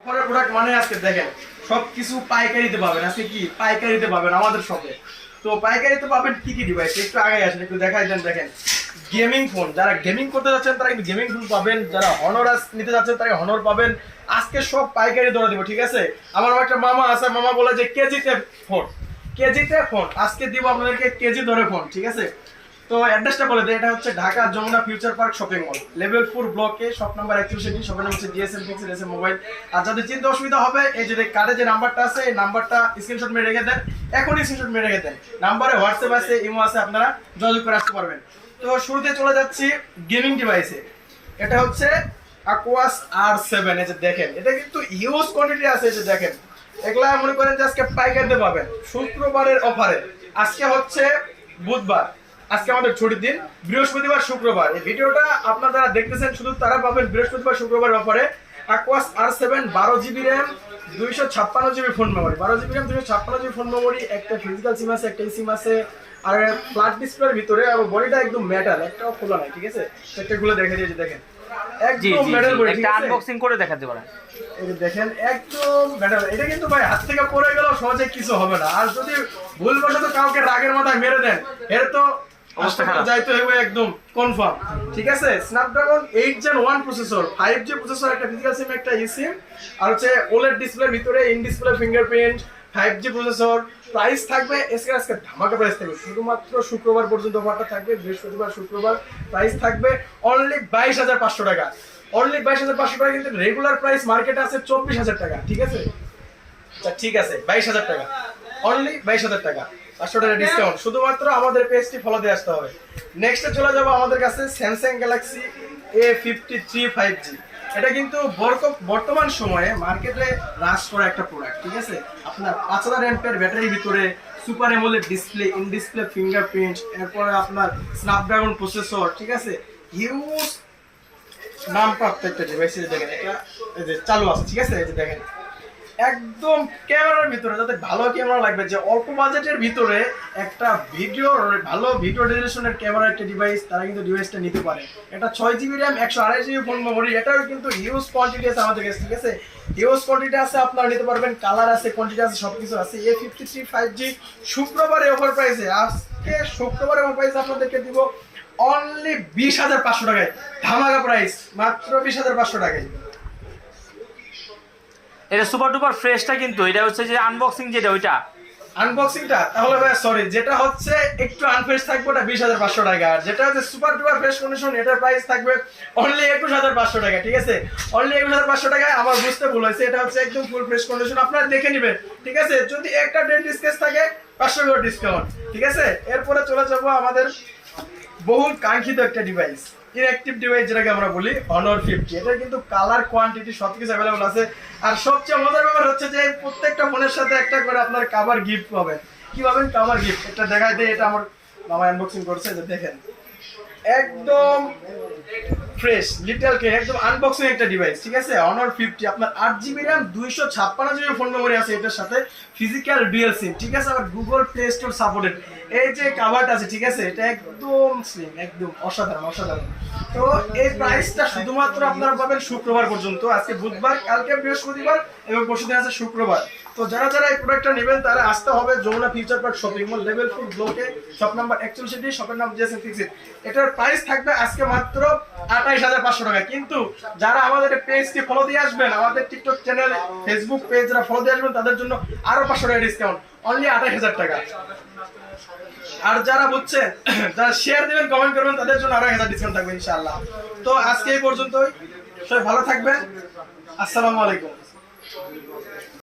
পরের প্রোডাক্ট মানে আজকে দেখেন সবকিছু পাইকারিতে পাবেন। আজকে কি পাইকারিতে পাবেন আমাদের শপে। তো পাইকারিতে পাবেন কি কি ডিভাইস, একটু আগে আসেন একটু দেখাই দেন। দেখেন গেমিং ফোন, যারা গেমিং করতে যাচ্ছেন তারা কিন্তু গেমিং ফোন পাবেন, যারা হনর নিতে যাচ্ছেন তারা হনর পাবেন। আজকে সব পাইকারি ধরে দিব, ঠিক আছে। আমার একটা মামা আছে, মামা বলে যে কেজিতে ফোন, কেজিতে ফোন আজকে দিব আপনাদেরকে, কেজি ধরে ফোন, ঠিক আছে। তো অ্যাড্রেসটা বলে দেয়, এটা হচ্ছে Dhaka Jamuna future park shopping mall, level 4 ব্লকে, শপ নাম্বার 61, শপের নাম হচ্ছে ডিএসএম পিক্সেল এসএম মোবাইল। আর যাদের চিন্তা অসুবিধা হবে, এই যে কার্ডে যে নাম্বারটা আছে এই নাম্বারটা স্ক্রিনশট মেরে রেখে দেন, এখনই স্ক্রিনশট মেরে রেখে দেন। নাম্বারে হোয়াটসঅ্যাপ আছে, ইমো আছে, আপনারা যোগাযোগ করে আসতে পারবেন। তো শুরুতে চলে যাচ্ছি গেমিং ডিভাইসে। এটা হচ্ছে Aquos R7, এই যে দেখেন এটা কিন্তু হিউজ কোয়ান্টিটি আছে। এই যে দেখেন এগুলা মনে করেন যে আজকে পাইকারিতে পাবেন শুক্রবারের অফারে। আজকে হচ্ছে বুধবার, আজকে আমাদের ছুটির দিন, বৃহস্পতিবার শুক্রবার। এই ভিডিওটা আপনারা যারা দেখতেছেন শুধু তারা পাবেন বৃহস্পতিবার শুক্রবার অফারে। Aquos R7 12GB RAM 256GB phone memory, 12GB RAM 256GB phone memory, একটা ফিজিক্যাল সিম আছে, একটা সিম আছে, আর ফ্ল্যাট ডিসপ্লের ভিতরে, আর বডিটা একদম মেটাল, একটাও খোলা নাই, ঠিক আছে। একটা খুলে দেখে দিয়েছি, দেখেন একদম মেটাল বডি, একটা আনবক্সিং করে দেখাতে পারেন। এই যে দেখেন একদম মেটাল। এটা কিন্তু ভাই হাত থেকে পড়ে গেল সহজে কিছু হবে না। আর যদি ভুলবশত কাউকে রাগের মাথায় মেরে দেন এর তো অবস্থা খারাপ, যাইতে হবে একদম কনফার্ম, ঠিক আছে। Snapdragon 8 Gen 1 processor, 5G processor, একটা ফিজিক্যাল সিম, একটা eSIM, আর হচ্ছে OLED ডিসপ্লের ভিতরে in display fingerprint, 5G processor. Price থাকবে আজকে ধামাকা প্রাইস থাকবে, শুধুমাত্র শুক্রবার পর্যন্ত অফারটা থাকবে, বৃহস্পতিবার শুক্রবার। প্রাইস থাকবে অনলি 22,500 টাকা, অনলি 22,500 টাকা। কিন্তু রেগুলার প্রাইস মার্কেটে আছে 24,000 টাকা, ঠিক আছে। আচ্ছা ঠিক আছে, 22,000 টাকা, অনলি 22,000 টাকা, 500 টাকা ডিসকাউন্ট। শুধুমাত্র আমাদের পেজটি ফলো দিয়ে আসতে হবে। নেক্সটে চলে যাব আমাদের কাছে স্যামসাং গ্যালাক্সি A53 5G। এটা কিন্তু বর্তমান সময়ে মার্কেটে রাশ করা একটা প্রোডাক্ট, ঠিক আছে। আপনার 5000 এমপিআর ব্যাটারির ভিতরে super AMOLED display, in display fingerprint, এরপরে আপনার স্ন্যাপড্রাগন প্রসেসর, ঠিক আছে। হিউজ নামপ্রাপ্ত একটা ডিভাইস। দেখেন এটা এই যে চালু আছে, ঠিক আছে। এই যে দেখেন একদম ক্যামেরার ভিতরে, যাতে ভালো ক্যামেরা লাগবে, যে অল্প বাজেটের ভিতরে একটা ভালো ভিডিও রেজলিউশনের ক্যামেরা একটা ডিভাইস, তারা কিন্তু ডিভাইসটা নিতে পারে। এটা 6GB RAM 128GB phone memory, এটাও কিন্তু হিউজ কোয়ান্টিটি আছে আমাদের কাছে, ঠিক আছে। হিউজ কোয়ান্টিটি আছে, আপনারা নিতে পারবেন, কালার আছে, কোয়ান্টিটি আছে, সবকিছু আছে। A53 5G শুক্রবারে অফার প্রাইসে, আজকে শুক্রবারে অফার প্রাইসে আপনাদেরকে দিব অনলি 20,500 টাকায়, ধামাকা প্রাইস, মাত্র 20,500 টাকায়। এটা সুপার ডুপার ফ্রেশটা, কিন্তু এটা হচ্ছে যে আনবক্সিং যেটা ওইটা আনবক্সিংটা, তাহলে ভাই সরি, যেটা হচ্ছে একটু আনফ্রেশ থাকবে ওটা 20,500 টাকা, আর যেটা হচ্ছে সুপার ডুপার ফ্রেশ কন্ডিশন এটার প্রাইস থাকবে অনলি 21,500 টাকা, ঠিক আছে। অনলি 21,500 টাকায়। আমার বুঝতে ভুল হয়েছে, এটা হচ্ছে একদম ফুল ফ্রেশ কন্ডিশন, আপনারা দেখে নেবেন, ঠিক আছে। যদি একটা ডেন্ট স্কেচ থাকে 500 টাকা ডিসকাউন্ট, ঠিক আছে। এরপরে চলে যাবো আমাদের বহুল কাঙ্ক্ষিত একটা ডিভাইস, ইনঅ্যাক্টিভ ডিভাইস যেটাকে আমরা বলি, Honor 50। এটা কিন্তু কালার, কোয়ান্টিটি সবকিছু অ্যাভেলেবল আছে। আর সবচেয়ে মজার ব্যাপার হচ্ছে যে প্রত্যেকটা ফোনের সাথে একটা করে আপনার কভার গিফট পাবেন। কি পাবেন? Cover gift. এটা দেখাই দেয়, এটা আমার মামা আনবক্সিং করছে, যে দেখেন একদম ফ্রেশ লিটল কে, একদম আনবক্সিং একটা ডিভাইস, ঠিক আছে। Honor 50 আপনার 8GB RAM 256GB phone memory আছে এটার সাথে, ফিজিক্যাল ডুয়াল সিম, ঠিক আছে। আর গুগল প্লে স্টোর সাপোর্টেড। এই যে কভারটা আছে, ঠিক আছে, এটা একদম স্লিম, একদম অসাধারণ অসাধারণ। তো এই প্রাইসটা শুধুমাত্র আপনারা পাবেন শুক্রবার পর্যন্ত। আজকে বুধবার, কালকে বৃহস্পতিবার এবং পরশুদিন আছে শুক্রবার। তো যারা যারা এই প্রোডাক্টটা নেবেন তারা আসতে হবে Jamuna future park shopping mall, level 4 ব্লকে, শপ নাম্বার 61, শপের নাম ডিএসএম পিক্সেল। এটার প্রাইস থাকবে আজকে মাত্র 28,500 টাকা। কিন্তু যারা আমাদের পেজকে ফলো দিয়ে আসবেন, আমাদের টিকটক চ্যানেল, ফেসবুক পেজ যারা ফলো দিয়ে আসবেন, তাদের জন্য আরো 500 টাকা ডিসকাউন্ট, অনলি 28,000 টাকা। আর যারা বুঝছেন, যারা শেয়ার দিবেন, কমেন্ট করবেন, তাদের জন্য আরো 1,000 ডিসকাউন্ট থাকবে ইনশাআল্লাহ। তো আজকে এই পর্যন্তই, সবাই ভালো থাকবেন, আসসালামু আলাইকুম।